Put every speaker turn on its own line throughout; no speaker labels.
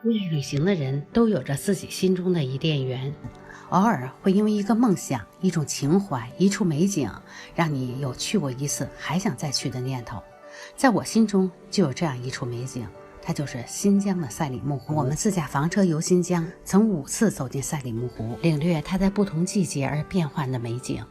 爱旅行的人都有着自己心中的伊甸园，偶尔会因为一个梦想、一种情怀、一处美景，让你有去过一次还想再去的念头。在我心中就有这样一处美景，它就是新疆的赛里木湖。我们自驾房车游新疆，曾5次走进赛里木湖，领略它在不同季节而变换的美景。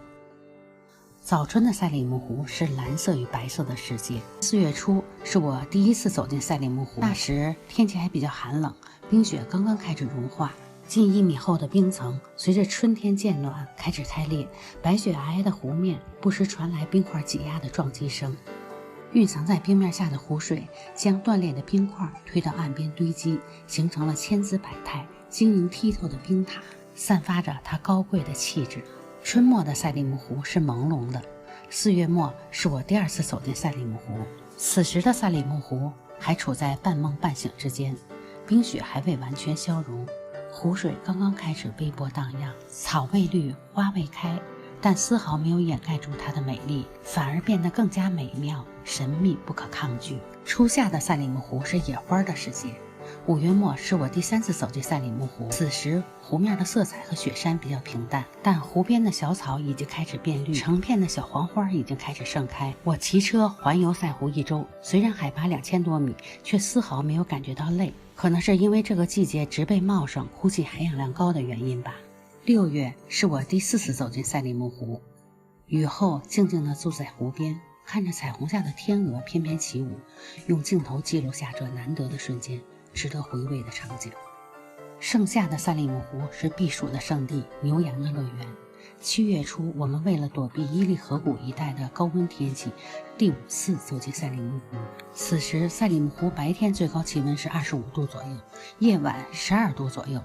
早春的赛里木湖是蓝色与白色的世界。4月初是我第一次走进赛里木湖，那时天气还比较寒冷，冰雪刚刚开始融化，近1米厚的冰层随着春天渐暖开始开裂，白雪皑皑的湖面不时传来冰块挤压的撞击声。蕴藏在冰面下的湖水将断裂的冰块推到岸边堆积，形成了千姿百态、晶莹剔透的冰塔，散发着它高贵的气质。春末的赛里木湖是朦胧的，4月末是我第2次走进赛里木湖。此时的赛里木湖还处在半梦半醒之间，冰雪还未完全消融，湖水刚刚开始微波荡漾，草未绿，花未开，但丝毫没有掩盖住它的美丽，反而变得更加美妙、神秘不可抗拒。初夏的赛里木湖是野花的世界。5月末是我第3次走进赛里木湖，此时湖面的色彩和雪山比较平淡，但湖边的小草已经开始变绿，成片的小黄花已经开始盛开。我骑车环游赛湖1周，虽然海拔2000多米，却丝毫没有感觉到累，可能是因为这个季节植被茂盛，空气含氧量高的原因吧。6月是我第4次走进赛里木湖，雨后静静地坐在湖边，看着彩虹下的天鹅翩翩起舞，用镜头记录下这难得的瞬间，值得回味的场景。盛夏的赛里木湖是避暑的圣地，牛羊的乐园。7月初，我们为了躲避伊犁河谷一带的高温天气，第5次走进赛里木湖。此时赛里木湖白天最高气温是25度左右，夜晚12度左右。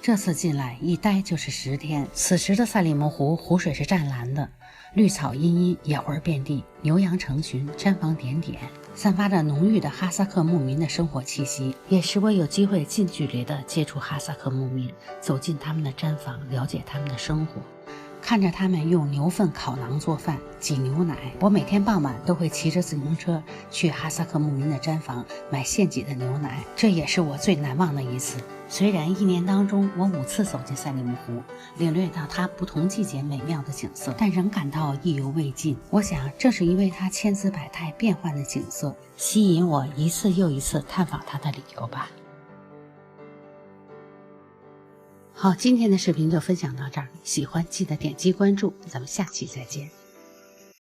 这次进来一待就是10天。此时的赛里木湖湖水是湛蓝的，绿草茵茵，野花遍地，牛羊成群，毡房点点，散发着浓郁的哈萨克牧民的生活气息，也使我有机会近距离地接触哈萨克牧民，走进他们的毡房，了解他们的生活。看着他们用牛粪烤馕做饭、挤牛奶，我每天傍晚都会骑着自行车去哈萨克牧民的毡房买现挤的牛奶，这也是我最难忘的一次。虽然1年当中我5次走进赛里木湖，领略到它不同季节美妙的景色，但仍感到意犹未尽。我想正是因为它千姿百态变幻的景色，吸引我一次又一次探访它的理由吧。好，今天的视频就分享到这儿，喜欢记得点击关注，咱们下期再见。